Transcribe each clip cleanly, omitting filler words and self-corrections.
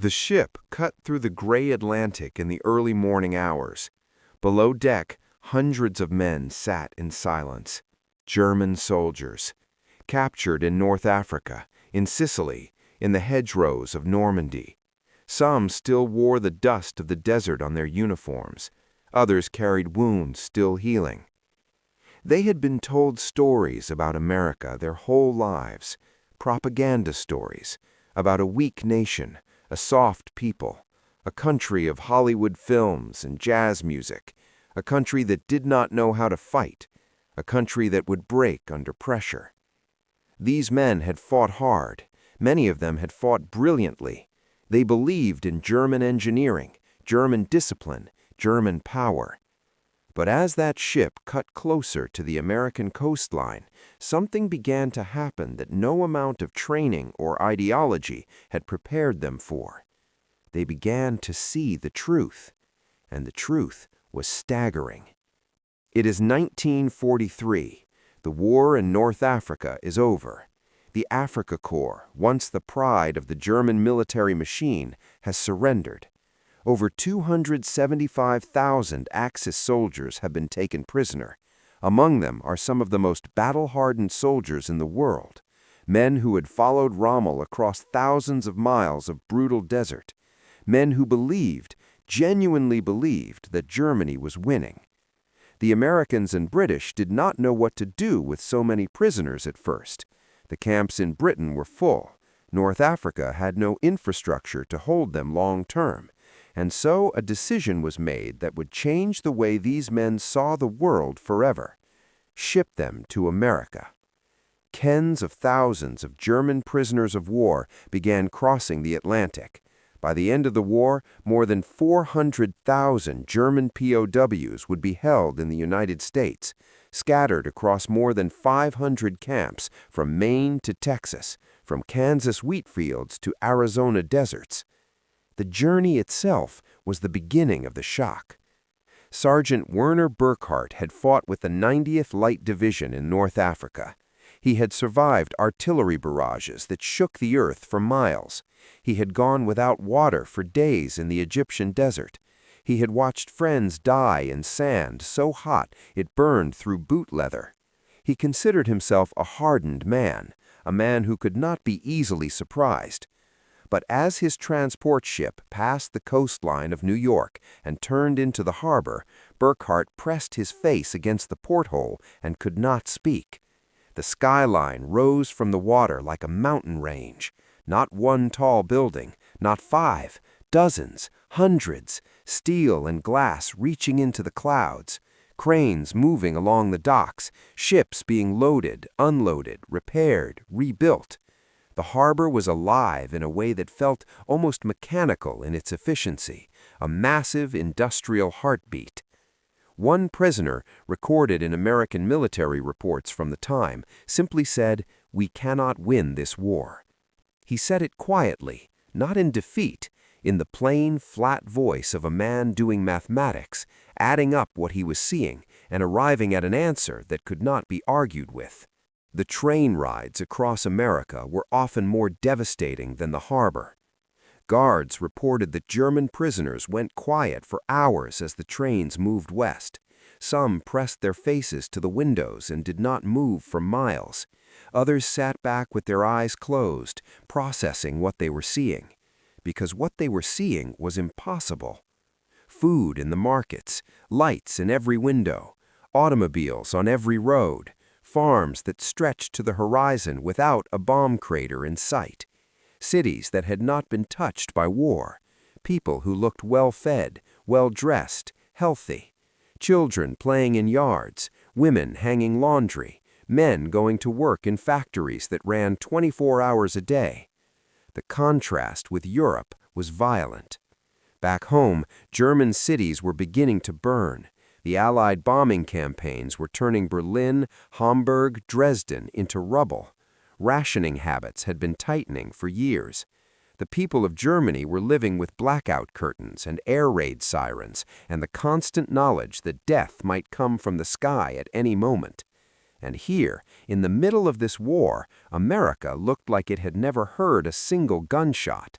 The ship cut through the gray Atlantic in the early morning hours. Below deck, hundreds of men sat in silence. German soldiers, captured in North Africa, in Sicily, in the hedgerows of Normandy. Some still wore the dust of the desert on their uniforms. Others carried wounds still healing. They had been told stories about America their whole lives, propaganda stories about a weak nation, a soft people, a country of Hollywood films and jazz music, a country that did not know how to fight, a country that would break under pressure. These men had fought hard. Many of them had fought brilliantly. They believed in German engineering, German discipline, German power. But as that ship cut closer to the American coastline, something began to happen that no amount of training or ideology had prepared them for. They began to see the truth, and the truth was staggering. It is 1943. The war in North Africa is over. The Africa Corps, once the pride of the German military machine, has surrendered. Over 275,000 Axis soldiers have been taken prisoner. Among them are some of the most battle-hardened soldiers in the world, men who had followed Rommel across thousands of miles of brutal desert, men who believed, genuinely believed, that Germany was winning. The Americans and British did not know what to do with so many prisoners at first. The camps in Britain were full. North Africa had no infrastructure to hold them long-term. And so a decision was made that would change the way these men saw the world forever. Ship them to America. Tens of thousands of German prisoners of war began crossing the Atlantic. By the end of the war, more than 400,000 German POWs would be held in the United States, scattered across more than 500 camps from Maine to Texas, from Kansas wheat fields to Arizona deserts. The journey itself was the beginning of the shock. Sergeant Werner Burkhardt had fought with the 90th Light Division in North Africa. He had survived artillery barrages that shook the earth for miles. He had gone without water for days in the Egyptian desert. He had watched friends die in sand so hot it burned through boot leather. He considered himself a hardened man, a man who could not be easily surprised. But as his transport ship passed the coastline of New York and turned into the harbor, Burkhardt pressed his face against the porthole and could not speak. The skyline rose from the water like a mountain range. Not one tall building, not 5, dozens, hundreds, steel and glass reaching into the clouds, cranes moving along the docks, ships being loaded, unloaded, repaired, rebuilt. The harbor was alive in a way that felt almost mechanical in its efficiency, a massive industrial heartbeat. One prisoner, recorded in American military reports from the time, simply said, "We cannot win this war." He said it quietly, not in defeat, in the plain, flat voice of a man doing mathematics, adding up what he was seeing and arriving at an answer that could not be argued with. The train rides across America were often more devastating than the harbor. Guards reported that German prisoners went quiet for hours as the trains moved west. Some pressed their faces to the windows and did not move for miles. Others sat back with their eyes closed, processing what they were seeing. Because what they were seeing was impossible. Food in the markets, lights in every window, automobiles on every road, farms that stretched to the horizon without a bomb crater in sight, cities that had not been touched by war, people who looked well-fed, well-dressed, healthy, children playing in yards, women hanging laundry, men going to work in factories that ran 24 hours a day. The contrast with Europe was violent. Back home, German cities were beginning to burn. The Allied bombing campaigns were turning Berlin, Hamburg, Dresden into rubble. Rationing habits had been tightening for years. The people of Germany were living with blackout curtains and air raid sirens and the constant knowledge that death might come from the sky at any moment. And here, in the middle of this war, America looked like it had never heard a single gunshot.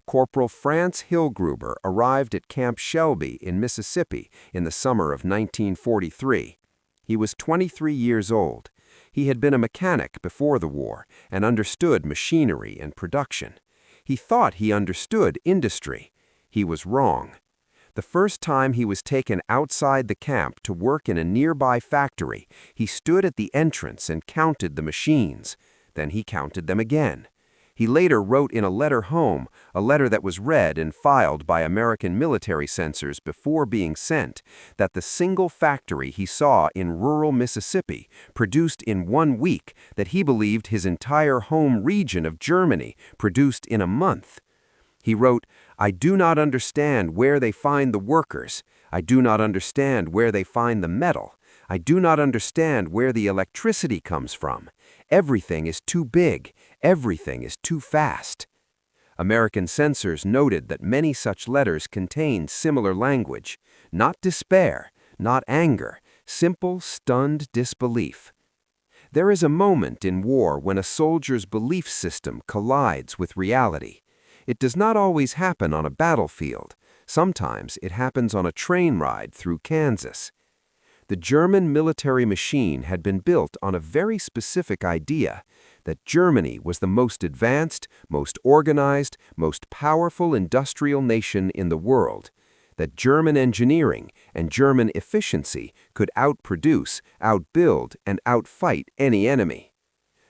Corporal Franz Hillgruber arrived at Camp Shelby in Mississippi in the summer of 1943. He was 23 years old. He had been a mechanic before the war and understood machinery and production. He thought he understood industry. He was wrong. The first time he was taken outside the camp to work in a nearby factory, he stood at the entrance and counted the machines. Then he counted them again. He later wrote in a letter home, a letter that was read and filed by American military censors before being sent, that the single factory he saw in rural Mississippi produced in 1 week that he believed his entire home region of Germany produced in a month. He wrote, "I do not understand where they find the workers. I do not understand where they find the metal. I do not understand where the electricity comes from. Everything is too big. Everything is too fast." American censors noted that many such letters contained similar language, not despair, not anger, simple, stunned disbelief. There is a moment in war when a soldier's belief system collides with reality. It does not always happen on a battlefield. Sometimes it happens on a train ride through Kansas. The German military machine had been built on a very specific idea that Germany was the most advanced, most organized, most powerful industrial nation in the world, that German engineering and German efficiency could outproduce, outbuild, and outfight any enemy.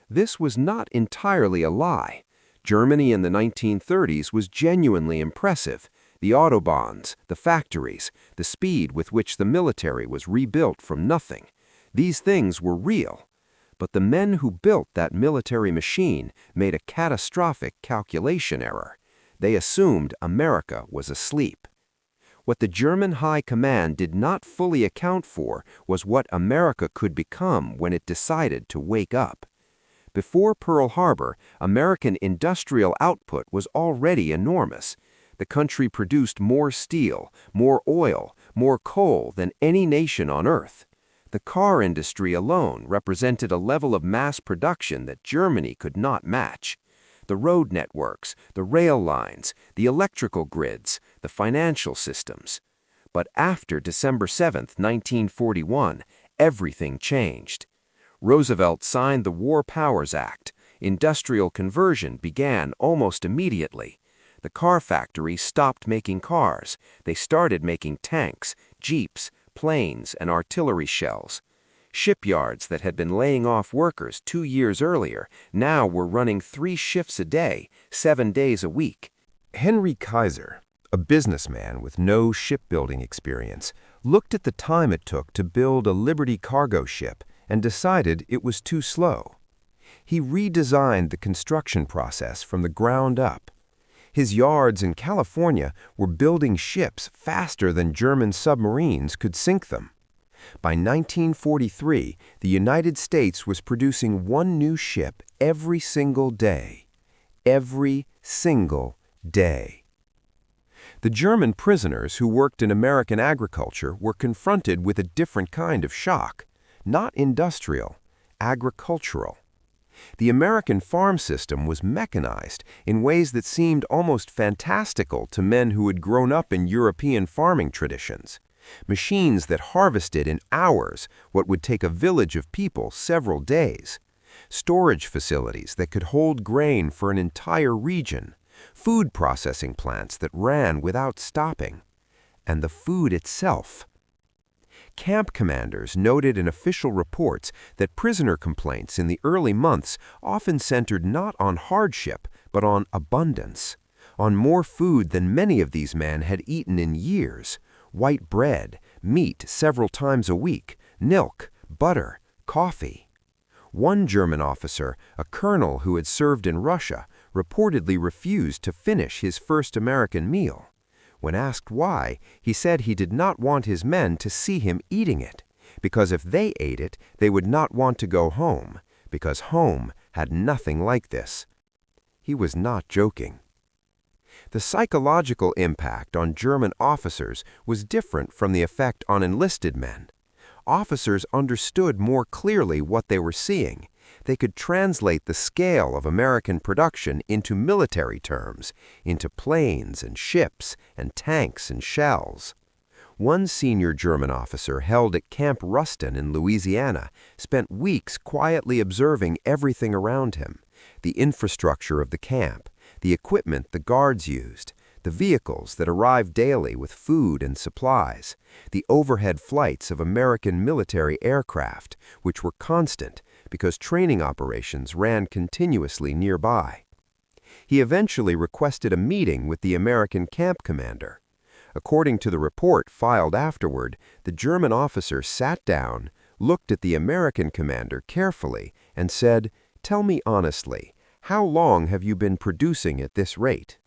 This was not entirely a lie. Germany in the 1930s was genuinely impressive. The autobahns, the factories, the speed with which the military was rebuilt from nothing. These things were real. But the men who built that military machine made a catastrophic calculation error. They assumed America was asleep. What the German High Command did not fully account for was what America could become when it decided to wake up. Before Pearl Harbor, American industrial output was already enormous. The country produced more steel, more oil, more coal than any nation on Earth. The car industry alone represented a level of mass production that Germany could not match. The road networks, the rail lines, the electrical grids, the financial systems. But after December 7, 1941, everything changed. Roosevelt signed the War Powers Act. Industrial conversion began almost immediately. The car factories stopped making cars. They started making tanks, jeeps, planes, and artillery shells. Shipyards that had been laying off workers 2 years earlier now were running 3 shifts a day, 7 days a week. Henry Kaiser, a businessman with no shipbuilding experience, looked at the time it took to build a Liberty cargo ship and decided it was too slow. He redesigned the construction process from the ground up. His yards in California were building ships faster than German submarines could sink them. By 1943, the United States was producing 1 new ship every single day. Every single day. The German prisoners who worked in American agriculture were confronted with a different kind of shock. Not industrial, agricultural. The American farm system was mechanized in ways that seemed almost fantastical to men who had grown up in European farming traditions. Machines that harvested in hours what would take a village of people several days. Storage facilities that could hold grain for an entire region. Food processing plants that ran without stopping. And the food itself. Camp commanders noted in official reports that prisoner complaints in the early months often centered not on hardship, but on abundance, on more food than many of these men had eaten in years, white bread, meat several times a week, milk, butter, coffee. One German officer, a colonel who had served in Russia, reportedly refused to finish his first American meal. When asked why, he said he did not want his men to see him eating it, because if they ate it, they would not want to go home, because home had nothing like this. He was not joking. The psychological impact on German officers was different from the effect on enlisted men. Officers understood more clearly what they were seeing, They could translate the scale of American production into military terms, into planes and ships and tanks and shells. One senior German officer held at Camp Ruston in Louisiana spent weeks quietly observing everything around him: the infrastructure of the camp, the equipment the guards used, the vehicles that arrived daily with food and supplies, the overhead flights of American military aircraft, which were constant because training operations ran continuously nearby. He eventually requested a meeting with the American camp commander. According to the report filed afterward, the German officer sat down, looked at the American commander carefully, and said, "Tell me honestly, how long have you been producing at this rate?"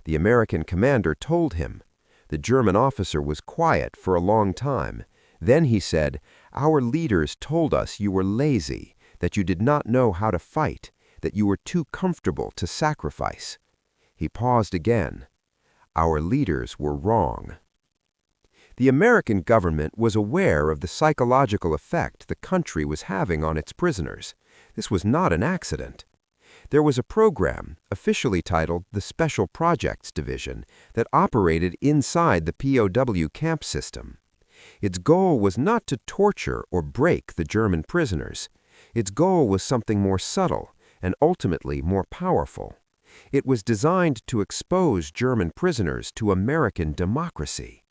The American commander told him. The German officer was quiet for a long time. Then he said, "Our leaders told us you were lazy, that you did not know how to fight, that you were too comfortable to sacrifice." He paused again. "Our leaders were wrong." The American government was aware of the psychological effect the country was having on its prisoners. This was not an accident. There was a program, officially titled the Special Projects Division, that operated inside the POW camp system. Its goal was not to torture or break the German prisoners. Its goal was something more subtle and ultimately more powerful. It was designed to expose German prisoners to American democracy.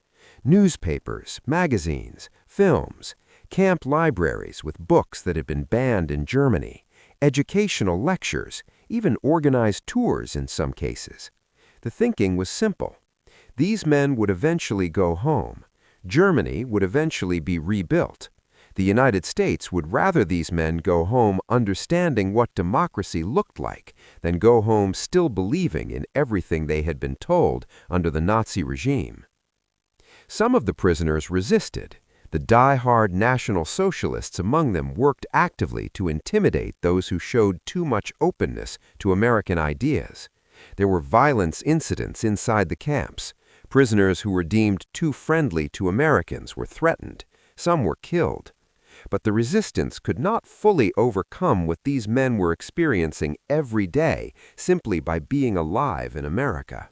Newspapers, magazines, films, camp libraries with books that had been banned in Germany, educational lectures, even organized tours in some cases. The thinking was simple. These men would eventually go home. Germany would eventually be rebuilt. The United States would rather these men go home understanding what democracy looked like than go home still believing in everything they had been told under the Nazi regime. Some of the prisoners resisted. The die-hard National Socialists among them worked actively to intimidate those who showed too much openness to American ideas. There were violence incidents inside the camps. Prisoners who were deemed too friendly to Americans were threatened. Some were killed. But the resistance could not fully overcome what these men were experiencing every day simply by being alive in America.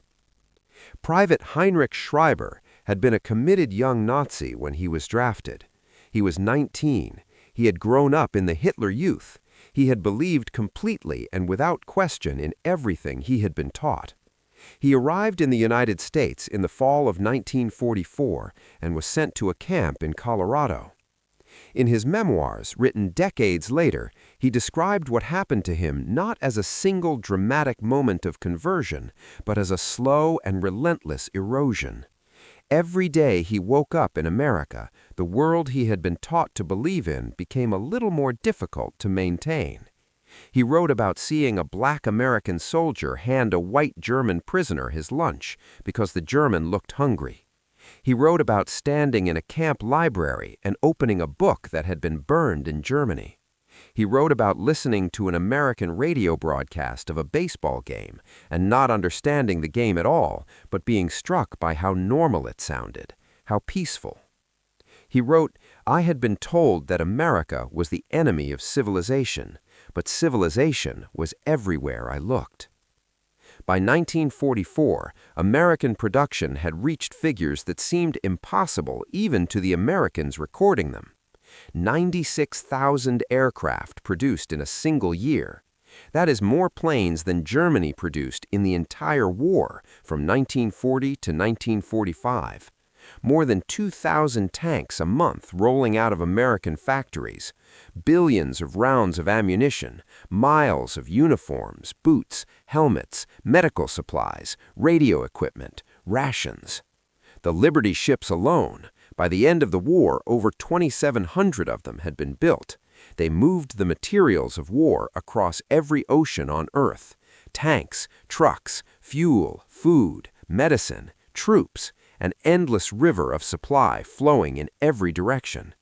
Private Heinrich Schreiber had been a committed young Nazi when he was drafted. He was 19. He had grown up in the Hitler Youth. He had believed completely and without question in everything he had been taught. He arrived in the United States in the fall of 1944 and was sent to a camp in Colorado. In his memoirs, written decades later, he described what happened to him not as a single dramatic moment of conversion, but as a slow and relentless erosion. Every day he woke up in America, the world he had been taught to believe in became a little more difficult to maintain. He wrote about seeing a black American soldier hand a white German prisoner his lunch because the German looked hungry. He wrote about standing in a camp library and opening a book that had been burned in Germany. He wrote about listening to an American radio broadcast of a baseball game and not understanding the game at all, but being struck by how normal it sounded, how peaceful. He wrote, "I had been told that America was the enemy of civilization, but civilization was everywhere I looked." By 1944, American production had reached figures that seemed impossible even to the Americans recording them. 96,000 aircraft produced in a single year. That is more planes than Germany produced in the entire war from 1940 to 1945. More than 2,000 tanks a month rolling out of American factories, billions of rounds of ammunition, miles of uniforms, boots, helmets, medical supplies, radio equipment, rations. The Liberty ships alone, by the end of the war, over 2,700 of them had been built. They moved the materials of war across every ocean on Earth: tanks, trucks, fuel, food, medicine, troops, an endless river of supply flowing in every direction.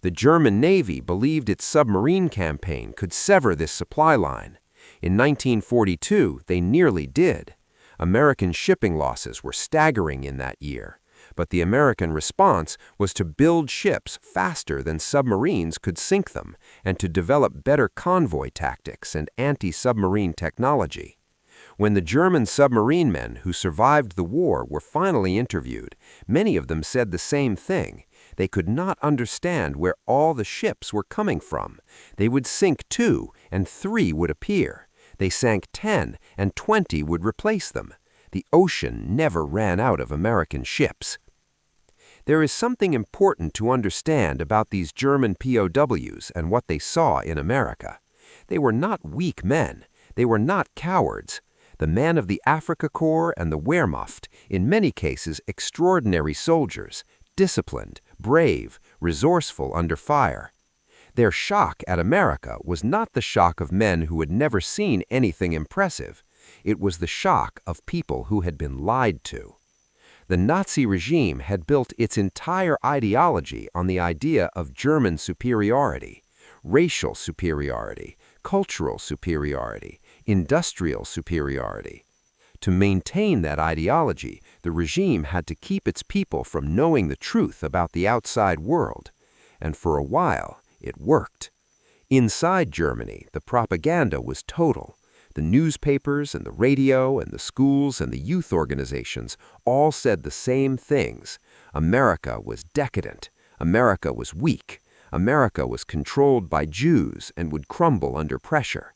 The German Navy believed its submarine campaign could sever this supply line. In 1942, they nearly did. American shipping losses were staggering in that year. But the American response was to build ships faster than submarines could sink them and to develop better convoy tactics and anti-submarine technology. When the German submarine men who survived the war were finally interviewed, many of them said the same thing. They could not understand where all the ships were coming from. They would sink 2 and 3 would appear. They sank 10 and 20 would replace them. The ocean never ran out of American ships. There is something important to understand about these German POWs and what they saw in America. They were not weak men. They were not cowards. The men of the Afrika Korps and the Wehrmacht, in many cases extraordinary soldiers, disciplined, brave, resourceful under fire. Their shock at America was not the shock of men who had never seen anything impressive. It was the shock of people who had been lied to. The Nazi regime had built its entire ideology on the idea of German superiority, racial superiority, cultural superiority, industrial superiority. To maintain that ideology, the regime had to keep its people from knowing the truth about the outside world. And for a while, it worked. Inside Germany, the propaganda was total. The newspapers and the radio and the schools and the youth organizations all said the same things. America was decadent. America was weak. America was controlled by Jews and would crumble under pressure.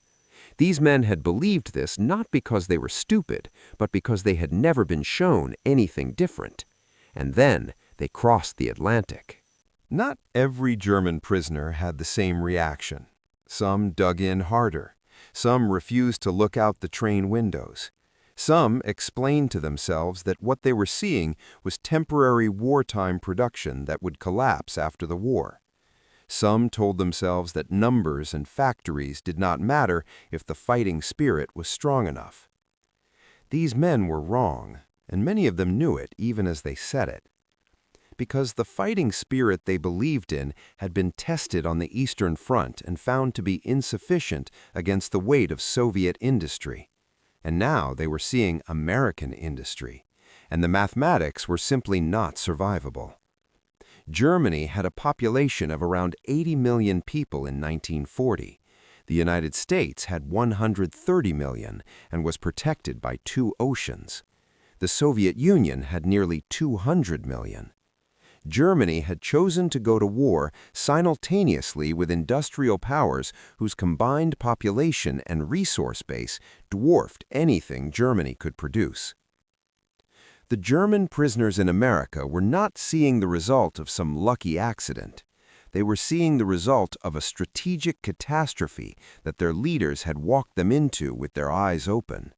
These men had believed this not because they were stupid, but because they had never been shown anything different. And then they crossed the Atlantic. Not every German prisoner had the same reaction. Some dug in harder. Some refused to look out the train windows. Some explained to themselves that what they were seeing was temporary wartime production that would collapse after the war. Some told themselves that numbers and factories did not matter if the fighting spirit was strong enough. These men were wrong, and many of them knew it even as they said it. Because the fighting spirit they believed in had been tested on the Eastern Front and found to be insufficient against the weight of Soviet industry. And now they were seeing American industry, and the mathematics were simply not survivable. Germany had a population of around 80 million people in 1940. The United States had 130 million and was protected by 2 oceans. The Soviet Union had nearly 200 million. Germany had chosen to go to war simultaneously with industrial powers whose combined population and resource base dwarfed anything Germany could produce. The German prisoners in America were not seeing the result of some lucky accident. They were seeing the result of a strategic catastrophe that their leaders had walked them into with their eyes open.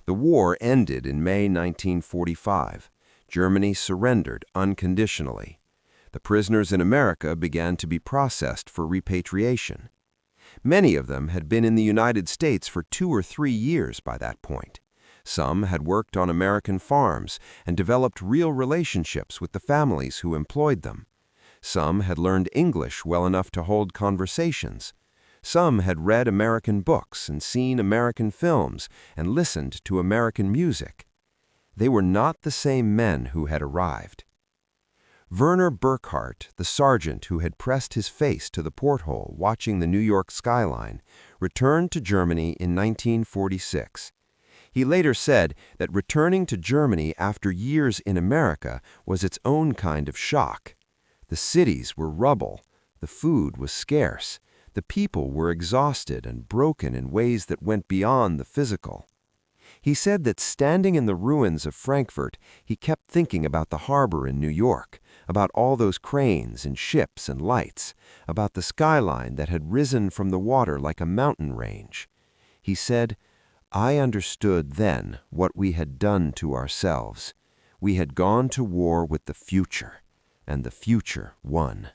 The war ended in May 1945. Germany surrendered unconditionally. The prisoners in America began to be processed for repatriation. Many of them had been in the United States for 2 or 3 years by that point. Some had worked on American farms and developed real relationships with the families who employed them. Some had learned English well enough to hold conversations. Some had read American books and seen American films and listened to American music. They were not the same men who had arrived. Werner Burkhardt, the sergeant who had pressed his face to the porthole watching the New York skyline, returned to Germany in 1946. He later said that returning to Germany after years in America was its own kind of shock. The cities were rubble, the food was scarce, the people were exhausted and broken in ways that went beyond the physical. He said that standing in the ruins of Frankfurt, he kept thinking about the harbor in New York, about all those cranes and ships and lights, about the skyline that had risen from the water like a mountain range. He said, "I understood then what we had done to ourselves. We had gone to war with the future, and the future won."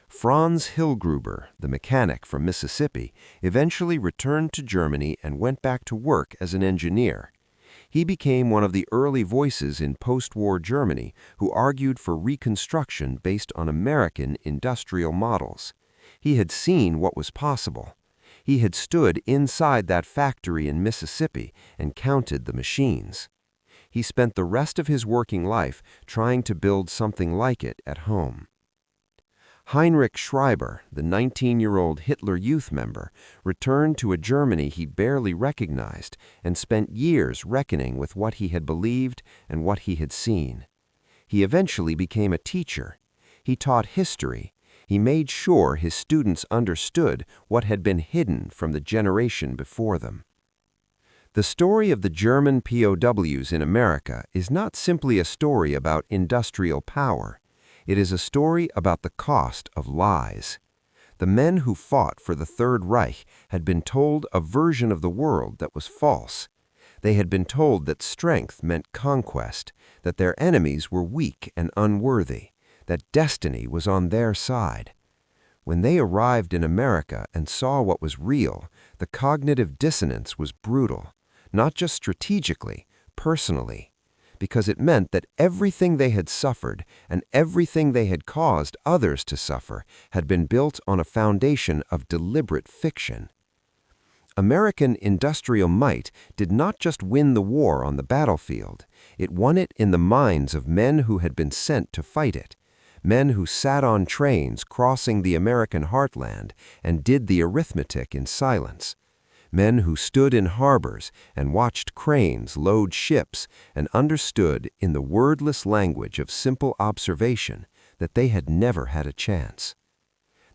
Franz Hilgruber, the mechanic from Mississippi, eventually returned to Germany and went back to work as an engineer. He became one of the early voices in post-war Germany who argued for reconstruction based on American industrial models. He had seen what was possible. He had stood inside that factory in Mississippi and counted the machines. He spent the rest of his working life trying to build something like it at home. Heinrich Schreiber, the 19-year-old Hitler Youth member, returned to a Germany he barely recognized and spent years reckoning with what he had believed and what he had seen. He eventually became a teacher. He taught history. He made sure his students understood what had been hidden from the generation before them. The story of the German POWs in America is not simply a story about industrial power. It is a story about the cost of lies. The men who fought for the Third Reich had been told a version of the world that was false. They had been told that strength meant conquest, that their enemies were weak and unworthy, that destiny was on their side. When they arrived in America and saw what was real, the cognitive dissonance was brutal, not just strategically, personally, because it meant that everything they had suffered and everything they had caused others to suffer had been built on a foundation of deliberate fiction. American industrial might did not just win the war on the battlefield, it won it in the minds of men who had been sent to fight it, men who sat on trains crossing the American heartland and did the arithmetic in silence. Men who stood in harbors and watched cranes load ships and understood in the wordless language of simple observation that they had never had a chance.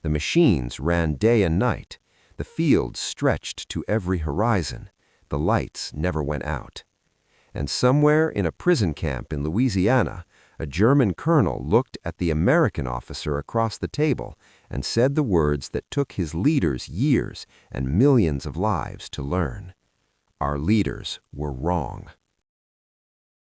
The machines ran day and night. The fields stretched to every horizon. The lights never went out. And somewhere in a prison camp in Louisiana, a German colonel looked at the American officer across the table and said the words that took his leaders years and millions of lives to learn. Our leaders were wrong.